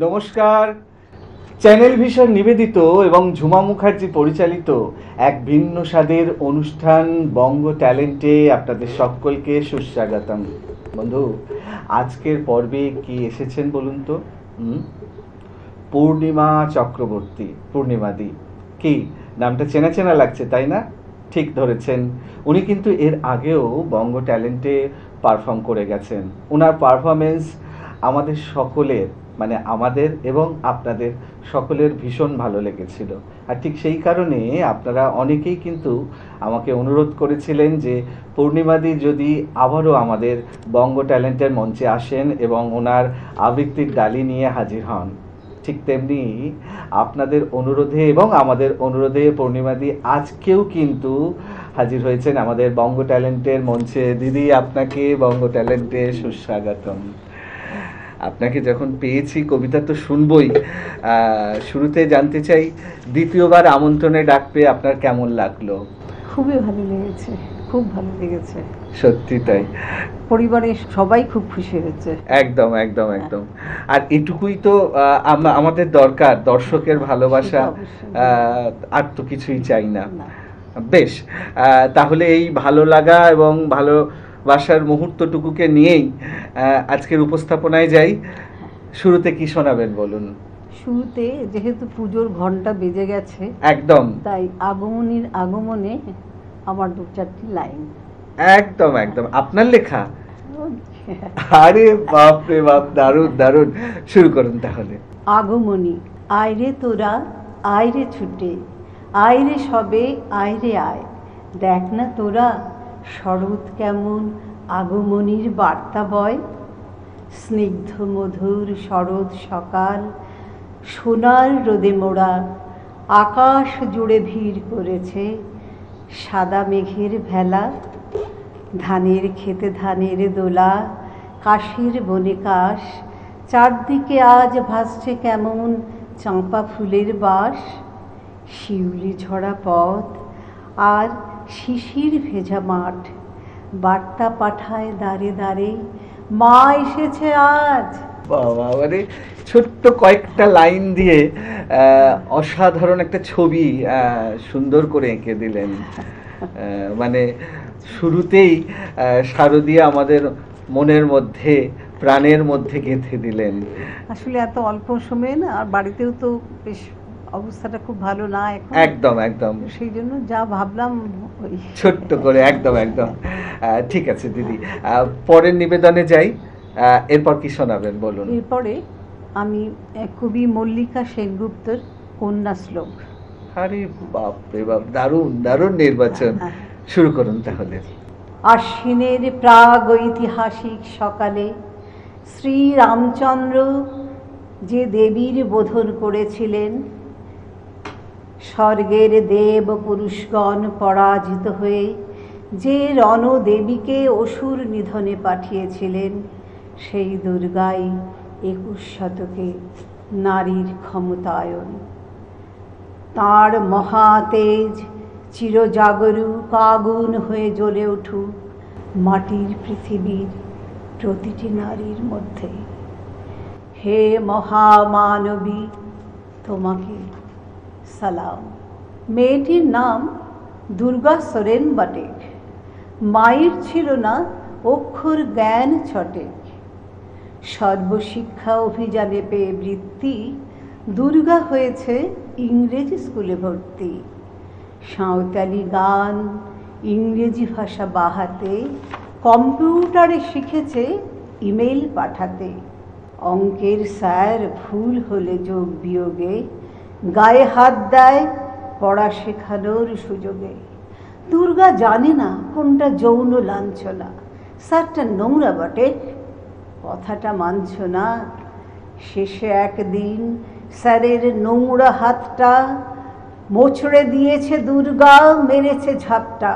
নমস্কার। Channel vision নিবেদিত এবং ঝুমা মুখার্জি পরিচালিত এক ভিন্ন স্বাদের অনুষ্ঠান বঙ্গ ট্যালেন্টে আপনাদের সকলকে সুস্বাগতম। বন্ধু, আজকের পর্বে কি এসেছেন বলুন তো? পূর্ণিমা চক্রবর্তী, পূর্ণিমাদি। কি নামটা চেনা চেনা লাগছে, তাই না? ঠিক ধরেছেন। উনি কিন্তু এর আগেও বঙ্গ ট্যালেন্টে পারফর্ম করে গেছেন। ওনার পারফরমেন্স আমাদের সকলের, মানে আমাদের এবং আপনাদের সকলের ভীষণ ভালো লেগেছিল। আর ঠিক সেই কারণে আপনারা অনেকেই কিন্তু আমাকে অনুরোধ করেছিলেন যে পূর্ণিমাদি যদি আবারও আমাদের বঙ্গ ট্যালেন্টের মঞ্চে আসেন এবং ওনার আবৃত্তির ডালি নিয়ে হাজির হন। ঠিক তেমনি আপনাদের অনুরোধে এবং আমাদের অনুরোধে পূর্ণিমাদি আজকেও কিন্তু হাজির হয়েছেন আমাদের বঙ্গ ট্যালেন্টের মঞ্চে। দিদি, আপনাকে বঙ্গ ট্যালেন্টে সুস্বাগতম। আপনাকে যখন পেয়েছি, কবিতা তো শুনবই, শুরুতে জানতে চাই দ্বিতীয়বার আমন্ত্রণে ডাক পেয়ে আপনার কেমন লাগলো? খুবই ভালো লেগেছে, খুব ভালো লেগেছে। সত্যি তাই? পরিবারের সবাই খুব খুশি হয়েছে। একদম একদম একদম। আর এটুকুই তো আমাদের দরকার, দর্শকের ভালোবাসা। আর তো কিছুই চাই না। বেশ, তাহলে এই ভালো লাগা এবং ভালোবাসার মুহূর্তটুকুকে নিয়েই আজকের উপস্থাপনায় যাই। শুরুতে কি শোনাবেন বলুন? শুরুতে যেহেতু পুজোর ঘন্টা বেজে গেছে, একদম তাই আগমনীর আগমনে আমার দু চারটি লাইন। একদম একদম আপনার লেখা? আরে বাপ রে বাপ, দারুণ দারুণ। শুরু করুন তাহলে। আগমনী। আয়রে তোরা, আয়রে ছুটে, আয়রে সবে, আয়রে আয়। দেখ না তোরা শরৎ কেমন আগমনীর বার্তা বয়। স্নিগ্ধ মধুর শরৎ সকাল, সোনার রোদে মোড়া, আকাশ জুড়ে ভিড় করেছে সাদা মেঘের ভেলা। ধানের খেতে ধানের দোলা, কাশের বনে কাশ, চারদিকে আজ ভাসছে কেমন চাঁপা ফুলের বাস। শিউলি ঝরা পথ আর শিশির ভেজা মাঠ, বার্তা পাঠায় দাঁড়ে দাঁড়ে, মা এসেছে আজ। বাবা, মানে ছোট্ট কয়েকটা লাইন দিয়ে অসাধারণ একটা ছবি সুন্দর করে এঁকে দিলেন। মানে শুরুতেই শারদীয়া আমাদের মনের মধ্যে, প্রাণের মধ্যে গেঁথে দিলেন। আসলে এত অল্প সময়ে না, আর বাড়িতেও তো বেশ অবস্থাটা খুব ভালো না এখন। একদম একদম। সেই জন্য যা ভাবলাম ওই ছোট্ট করে, একদম একদম। ঠিক আছে দিদি, পরের নিবেদনে যাই। এরপর কি শোনাবেন বলুন? এরপরে আমি কবি মল্লিকা সেনগুপ্তর কন্যা শ্লোক। আরে বাপ রে বাপ, দারুণ দারুণ নির্বাচন। শুরু করুন তাহলে। আশ্বিনের প্রাগ ঐতিহাসিক সকালে শ্রী রামচন্দ্র যে দেবীর বোধন করেছিলেন, স্বর্গের দেব পুরুষগণ পরাজিত হয়ে যে রণদেবীকে অসুর নিধনে পাঠিয়েছিলেন, সেই দুর্গাই ২১ শতকে নারীর ক্ষমতায়ন। তাঁর মহাতেজ চিরজাগরুক আগুন হয়ে জ্বলে উঠুক মাটির পৃথিবীর প্রতিটি নারীর মধ্যে। হে মহামানবী, তোমাকে সালাম। মেয়েটির নাম দুর্গা সোরেন বটেক। মায়ের ছিল না অক্ষর জ্ঞান ছটেক। সর্বশিক্ষা অভিযানে পেয়ে বৃত্তি, দুর্গা হয়েছে ইংরেজি স্কুলে ভর্তি। সাঁওতালি গান, ইংরেজি ভাষা বাহাতে, কম্পিউটারে শিখেছে ইমেল পাঠাতে। অঙ্কের স্যার ভুল হলে যোগ বিয়োগে গায়ে হাত দেয় পড়া শেখানোর সুযোগে। দুর্গা জানে না কোনটা যৌন লাঞ্ছনা। স্যারটা নোংরা বটে, কথাটা মানছ না। শেষে একদিন স্যারের নোংরা হাতটা মোচড়ে দিয়েছে দুর্গা, মেরেছে ঝাপটা।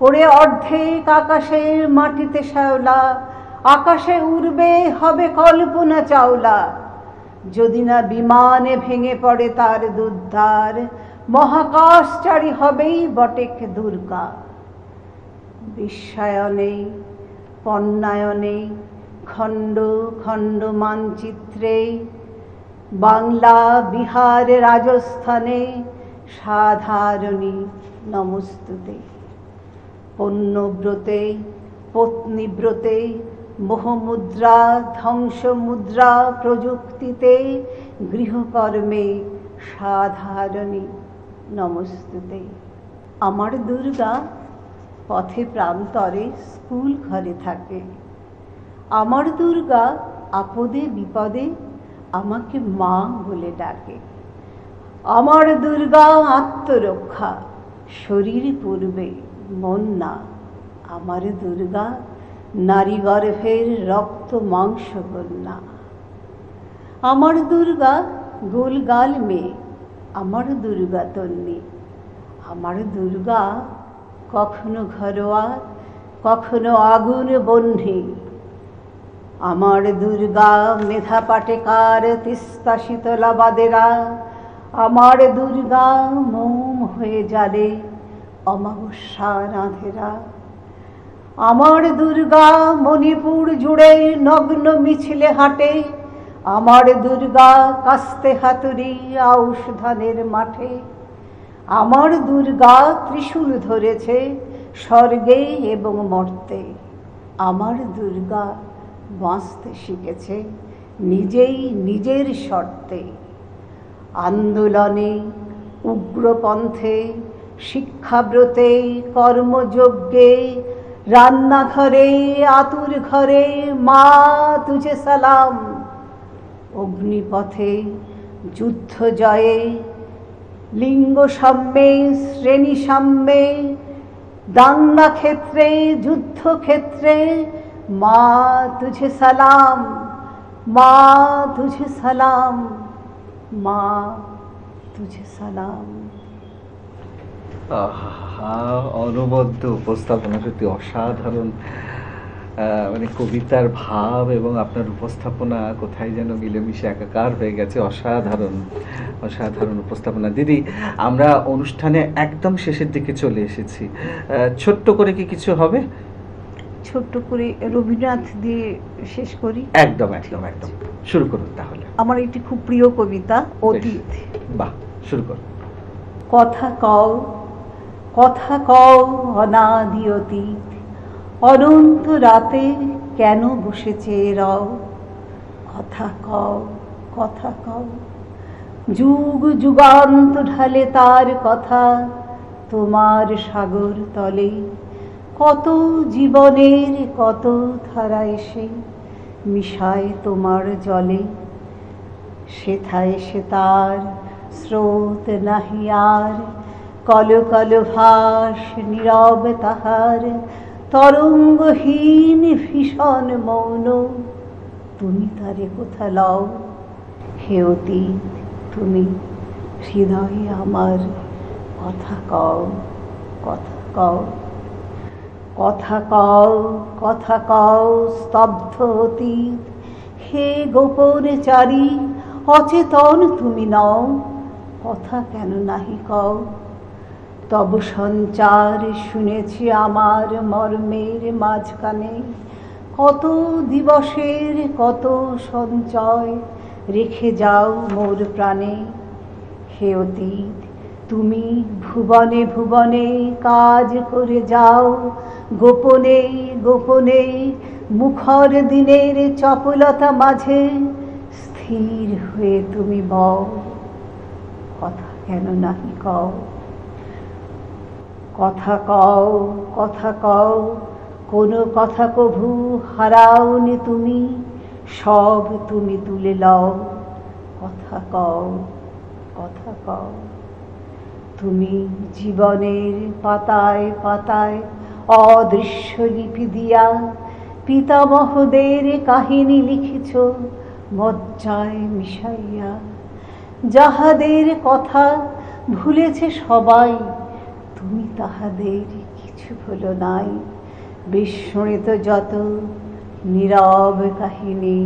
ওরে অর্ধেক আকাশের মাটিতে শ্যাওলা, আকাশে উড়বে হবে কল্পনা চাওলা। যদি না বিমানে ভেঙে পড়ে তার দুর্ধার, মহাকাশচারী হবেই বটেক দুর্গা। বিশ্বায়নে, পণ্যায়নে, খণ্ড খণ্ড মানচিত্রে বাংলা বিহার রাজস্থানে সাধারণী নমস্তুতে। পণ্যব্রতে পত্নীব্রতে মোহমুদ্রা ধ্বংসমুদ্রা প্রযুক্তিতে গৃহকর্মে সাধারণী নমস্তুতে। আমার দুর্গা পথে প্রান্তরে স্কুল ঘরে থাকে। আমার দুর্গা আপদে বিপদে আমাকে মা বলে ডাকে। আমার দুর্গা আত্মরক্ষা, শরীর পূর্বে মন না। আমার দুর্গা নারী গর্ভের রক্ত মাংস কন্যা। আমার দুর্গা গোলগাল মেয়ে, আমার দুর্গা তন্নি। আমার দুর্গা কখনো ঘরোয়া, কখনো আগুন বহ্নি। আমার দুর্গা মেধা পাটেকার, তিস্তা শীতলাবাদেরা। আমার দুর্গা মোম হয়ে জ্বালে অমাবস্যা রাধেরা। আমার দুর্গা মণিপুর জুড়ে নগ্ন মিছিলে হাঁটে। আমার দুর্গা কাস্তে হাতুড়ি আউশ ধানের মাঠে। আমার দুর্গা ত্রিশূল ধরেছে স্বর্গে এবং মর্তে। আমার দুর্গা বাঁচতে শিখেছে নিজেই নিজের শর্তে। আন্দোলনে, উগ্রপন্থে, শিক্ষাব্রতে, কর্মযজ্ঞে, রান্নাঘরে, আতুর ঘরে মা তুঝে সালাম। অগ্নিপথে, যুদ্ধ জয়ে, লিঙ্গ সাম্যে, শ্রেণী সাম্যে, দাঙ্গা ক্ষেত্রে, যুদ্ধক্ষেত্রে মা তুঝে সালাম, মা তুঝে সালাম, মা তুঝে সালাম। অনবদ্য উপস্থাপনা, সত্যি অসাধারণ। মানে কবিতার ভাব এবং আপনার উপস্থাপনা কোথায় যেন মিলেমিশে একাকার হয়ে গেছে। অসাধারণ অসাধারণ উপস্থাপনা। দিদি, আমরা অনুষ্ঠানে একদম শেষের দিকে চলে এসেছি। ছোট্ট করে কি কিছু হবে? ছোট্ট করে রবীন্দ্রনাথ দিয়ে শেষ করি। একদম একদম একদম শুরু করুন তাহলে। আমার একটি খুব প্রিয় কবিতা, অতীত। বাহ, শুরু করুন। কথা কও, কথা কও অনাদি অতীত, অনন্ত রাতে কেন বসেছে রও। কথা কও, কথা কও, যুগ যুগান্ত ঢালে তার কথা তোমার সাগর তলে। কত জীবনের কত ধারা এসে মিশায় তোমার জলে। সেথায় সে তার স্রোত নাহি আর, কল কল ভাস নীরব তাহার। তরঙ্গহীন ভীষণ মৌন, তুমি তারে কোথা লও। হে অতীত তুমি হৃদয়ে আমার, কথা কও, কথা কও। কথা কও, কথা কও স্তব্ধ অতীত, হে গোপন চারি অচেতন তুমি নও। কথা কেন নাহি কও। তব সঞ্চার শুনেছি আমার মর্মের মাঝখানে। কত দিবসের কত সঞ্চয় রেখে যাও মোর প্রাণে। হে অতীত তুমি ভুবনে ভুবনে কাজ করে যাও। গোপনে গোপনে মুখর দিনের চপলতা মাঝে স্থির হয়ে তুমি বও। কথা কেন নাহি কও। কথা কও, কথা কও, কোনো কথা কভু হারাওনি তুমি, সব তুমি তুলে লও। কথা কও, কথা কও। তুমি জীবনের পাতায় পাতায় অদৃশ্য লিপি দিয়া পিতামহদের কাহিনী লিখেছ মজ্জায় মিশাইয়া। যাহাদের কথা ভুলেছে সবাই, তুমি তাহাদের কিছু ভুলো নাই। বিস্মৃত যত নীরব কাহিনী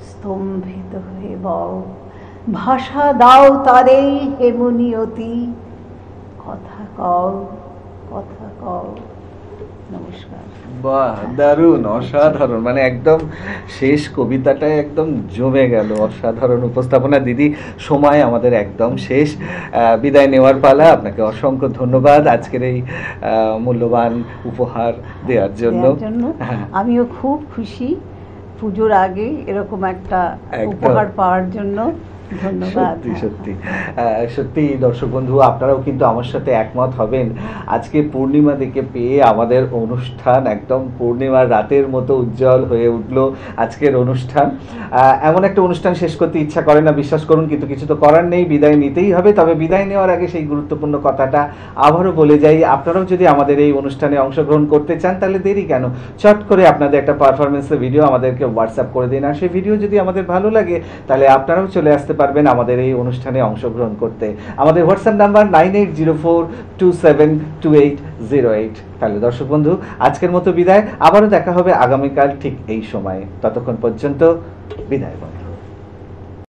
স্তম্ভিত হয়ে বও। ভাষা দাও তারে হেমনি অতীত, কথা কও, কথা কও। নমস্কার। বাহ, দারুণ, অসাধারণ, মানে একদম শেষ কবিতাটায় একদম জমে গেল, অসাধারণ উপস্থাপনা দিদি। সময় আমাদের একদম শেষ, বিদায় নেওয়ার পালা। আপনাকে অসংখ্য ধন্যবাদ আজকের এই মূল্যবান উপহার দেওয়ার জন্য। দেওয়ার জন্য হ্যাঁ, আমিও খুব খুশি পুজোর আগে এরকম একটা একদম। উপহার পাওয়ার জন্য। ধন্যবাদ। সত্যি সত্যি সত্যি দর্শক বন্ধু, আপনারাও কিন্তু আমার সাথে একমত হবেন। আজকে পূর্ণিমা দেখে পেয়ে আমাদের অনুষ্ঠান একদম পূর্ণিমার রাতের মতো উজ্জ্বল হয়ে উঠলো আজকের অনুষ্ঠান। এমন একটা অনুষ্ঠান শেষ করতে ইচ্ছা করে না, বিশ্বাস করুন, কিন্তু কিছু তো করার নেই, বিদায় নিতেই হবে। তবে বিদায় নেওয়ার আগে সেই গুরুত্বপূর্ণ কথাটা আবারও বলে যাই, আপনারাও যদি আমাদের এই অনুষ্ঠানে অংশগ্রহণ করতে চান তাহলে দেরি কেন, চট করে আপনাদের একটা পারফরমেন্সের ভিডিও আমাদেরকে হোয়াটসঅ্যাপ করে দিন। আর সেই ভিডিও যদি আমাদের ভালো লাগে তাহলে আপনারাও চলে আসতে পারবেন আমাদের এই অনুষ্ঠানে অংশগ্রহণ করতে। আমাদের হোয়াটসঅ্যাপ নাম্বার 9804272808। তাহলে দর্শক বন্ধু, আজকের মতো বিদায়। আবারও দেখা হবে আগামীকাল ঠিক এই সময়ে। ততক্ষণ পর্যন্ত বিদায় বন্ধু।